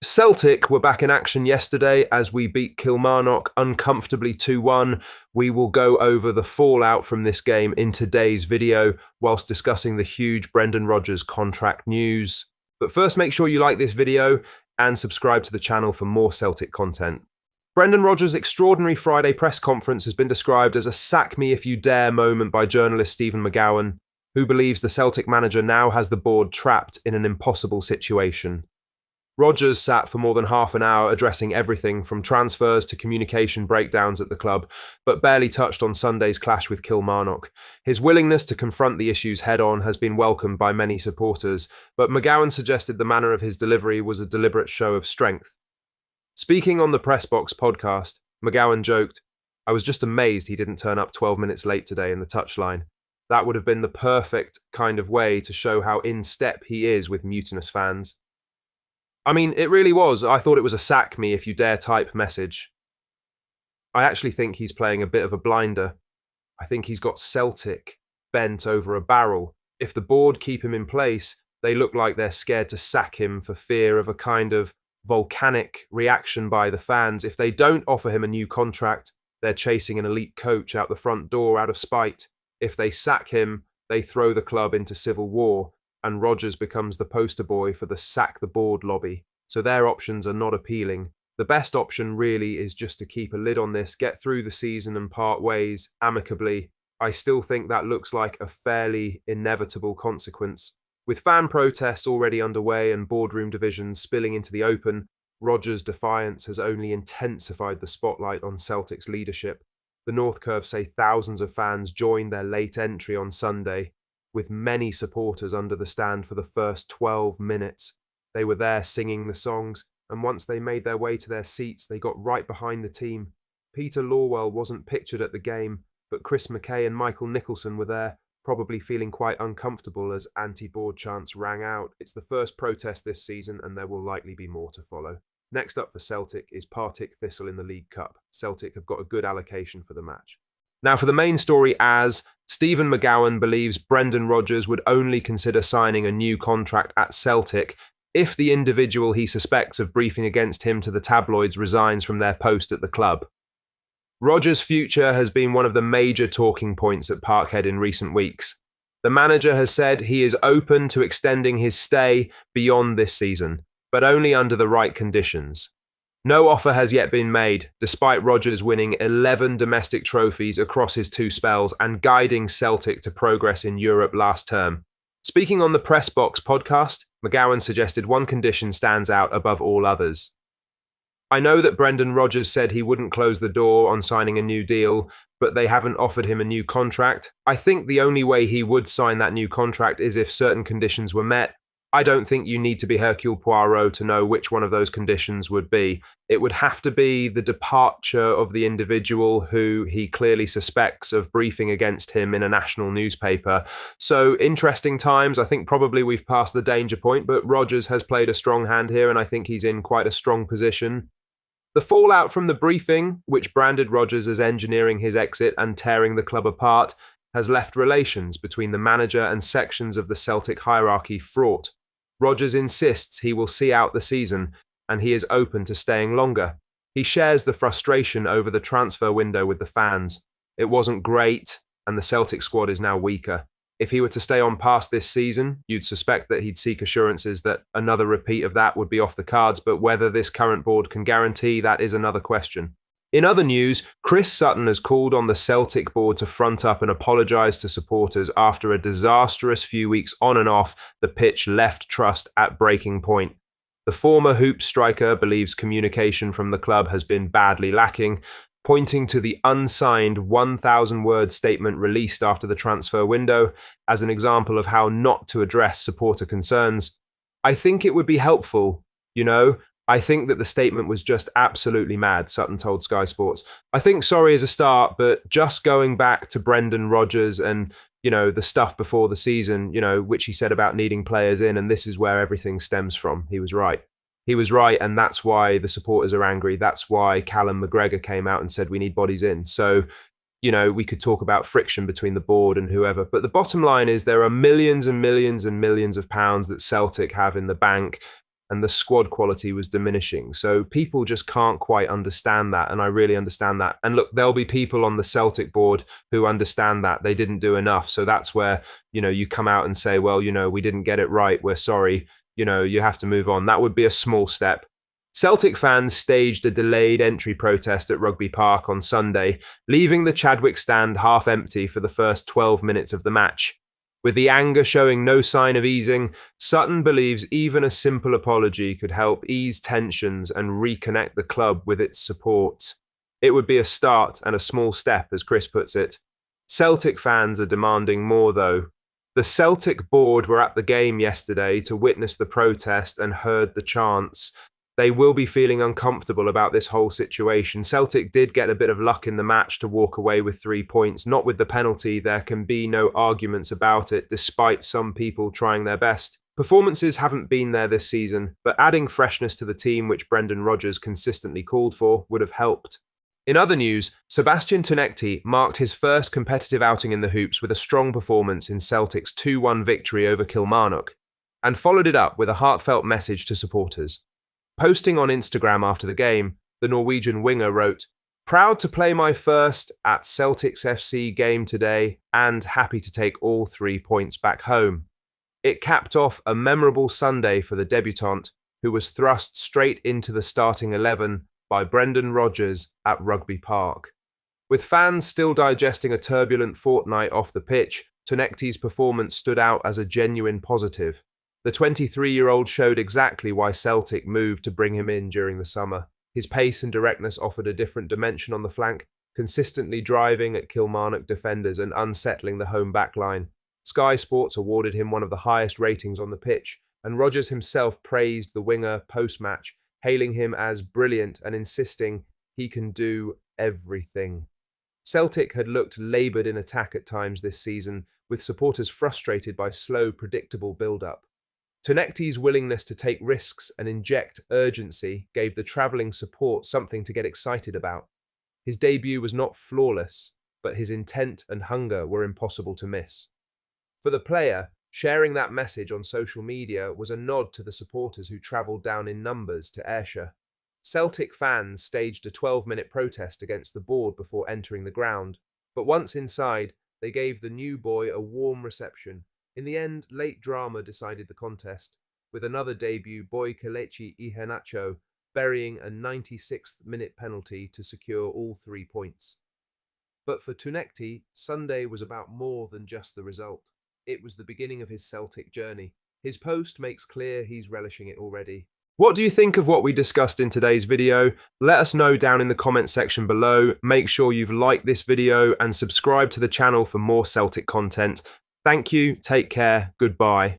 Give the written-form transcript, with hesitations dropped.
Celtic were back in action yesterday as we beat Kilmarnock uncomfortably 2-1. We will go over the fallout from this game in today's video, whilst discussing the huge Brendan Rodgers contract news. But first, make sure you like this video and subscribe to the channel for more Celtic content. Brendan Rodgers' extraordinary Friday press conference has been described as a sack me if you dare moment by journalist Stephen McGowan, who believes the Celtic manager now has the board trapped in an impossible situation. Rodgers sat for more than half an hour addressing everything from transfers to communication breakdowns at the club, but barely touched on Sunday's clash with Kilmarnock. His willingness to confront the issues head-on has been welcomed by many supporters, but McGowan suggested the manner of his delivery was a deliberate show of strength. Speaking on the Press Box podcast, McGowan joked, "I was just amazed he didn't turn up 12 minutes late today in the touchline. That would have been the perfect kind of way to show how in step he is with mutinous fans." I mean, it really was. I thought it was a sack me if you dare type message. I actually think he's playing a bit of a blinder. I think he's got Celtic bent over a barrel. If the board keep him in place, they look like they're scared to sack him for fear of a kind of volcanic reaction by the fans. If they don't offer him a new contract, they're chasing an elite coach out the front door out of spite. If they sack him, they throw the club into civil war, and Rodgers becomes the poster boy for the sack the board lobby. So their options are not appealing. The best option really is just to keep a lid on this, get through the season and part ways amicably. I still think that looks like a fairly inevitable consequence. With fan protests already underway and boardroom divisions spilling into the open, Rodgers' defiance has only intensified the spotlight on Celtic's leadership. The North Curve say thousands of fans joined their late entry on Sunday, with many supporters under the stand for the first 12 minutes. They were there singing the songs, and once they made their way to their seats, they got right behind the team. Peter Lawwell wasn't pictured at the game, but Chris Mackay and Michael Nicholson were there, probably feeling quite uncomfortable as anti-board chants rang out. It's the first protest this season, and there will likely be more to follow. Next up for Celtic is Partick Thistle in the League Cup. Celtic have got a good allocation for the match. Now for the main story, as Stephen McGowan believes Brendan Rodgers would only consider signing a new contract at Celtic if the individual he suspects of briefing against him to the tabloids resigns from their post at the club. Rodgers' future has been one of the major talking points at Parkhead in recent weeks. The manager has said he is open to extending his stay beyond this season, but only under the right conditions. No offer has yet been made, despite Rodgers winning 11 domestic trophies across his two spells and guiding Celtic to progress in Europe last term. Speaking on the Press Box podcast, McGowan suggested one condition stands out above all others. "I know that Brendan Rodgers said he wouldn't close the door on signing a new deal, but they haven't offered him a new contract. I think the only way he would sign that new contract is if certain conditions were met. I don't think you need to be Hercule Poirot to know which one of those conditions would be. It would have to be the departure of the individual who he clearly suspects of briefing against him in a national newspaper. So interesting times. I think probably we've passed the danger point, but Rodgers has played a strong hand here, and I think he's in quite a strong position." The fallout from the briefing, which branded Rodgers as engineering his exit and tearing the club apart, has left relations between the manager and sections of the Celtic hierarchy fraught. Rodgers insists he will see out the season, and he is open to staying longer. He shares the frustration over the transfer window with the fans. It wasn't great, and the Celtic squad is now weaker. If he were to stay on past this season, you'd suspect that he'd seek assurances that another repeat of that would be off the cards, but whether this current board can guarantee that is another question. In other news, Chris Sutton has called on the Celtic board to front up and apologise to supporters after a disastrous few weeks on and off the pitch left trust at breaking point. The former Hoops striker believes communication from the club has been badly lacking, pointing to the unsigned 1,000-word statement released after the transfer window as an example of how not to address supporter concerns. "I think it would be helpful, I think that the statement was just absolutely mad," Sutton told Sky Sports. "I think sorry is a start, but just going back to Brendan Rodgers and, the stuff before the season, which he said about needing players in, and this is where everything stems from." He was right. He was right, and that's why the supporters are angry. That's why Callum McGregor came out and said we need bodies in. So, we could talk about friction between the board and whoever, but the bottom line is there are millions and millions and millions of pounds that Celtic have in the bank. and the squad quality was diminishing. So people just can't quite understand that, and I really understand that. And look, there'll be people on the Celtic board who understand that they didn't do enough. So that's where, you come out and say, well, we didn't get it right. We're sorry. You have to move on. That would be a small step. Celtic fans staged a delayed entry protest at Rugby Park on Sunday, leaving the Chadwick stand half empty for the first 12 minutes of the match. With the anger showing no sign of easing, Sutton believes even a simple apology could help ease tensions and reconnect the club with its support. It would be a start and a small step, as Chris puts it. Celtic fans are demanding more, though. The Celtic board were at the game yesterday to witness the protest and heard the chants. They will be feeling uncomfortable about this whole situation. Celtic did get a bit of luck in the match to walk away with 3 points, not with the penalty. There can be no arguments about it, despite some people trying their best. Performances haven't been there this season, but adding freshness to the team, which Brendan Rodgers consistently called for, would have helped. In other news, Sebastian Tunekti marked his first competitive outing in the hoops with a strong performance in Celtic's 2-1 victory over Kilmarnock, and followed it up with a heartfelt message to supporters. Posting on Instagram after the game, the Norwegian winger wrote, "Proud to play my first at Celtics FC game today and happy to take all 3 points back home." It capped off a memorable Sunday for the debutant, who was thrust straight into the starting 11 by Brendan Rodgers at Rugby Park. With fans still digesting a turbulent fortnight off the pitch, Tunekti's performance stood out as a genuine positive. The 23-year-old showed exactly why Celtic moved to bring him in during the summer. His pace and directness offered a different dimension on the flank, consistently driving at Kilmarnock defenders and unsettling the home backline. Sky Sports awarded him one of the highest ratings on the pitch, and Rodgers himself praised the winger post-match, hailing him as brilliant and insisting he can do everything. Celtic had looked laboured in attack at times this season, with supporters frustrated by slow, predictable build-up. Tunekti's willingness to take risks and inject urgency gave the travelling support something to get excited about. His debut was not flawless, but his intent and hunger were impossible to miss. For the player, sharing that message on social media was a nod to the supporters who travelled down in numbers to Ayrshire. Celtic fans staged a 12-minute protest against the board before entering the ground, but once inside, they gave the new boy a warm reception. In the end, late drama decided the contest, with another debut, boy Kelechi Iheanacho, burying a 96th-minute penalty to secure all 3 points. But for Tunekti, Sunday was about more than just the result. It was the beginning of his Celtic journey. His post makes clear he's relishing it already. What do you think of what we discussed in today's video? Let us know down in the comment section below. Make sure you've liked this video and subscribe to the channel for more Celtic content. Thank you, take care, goodbye.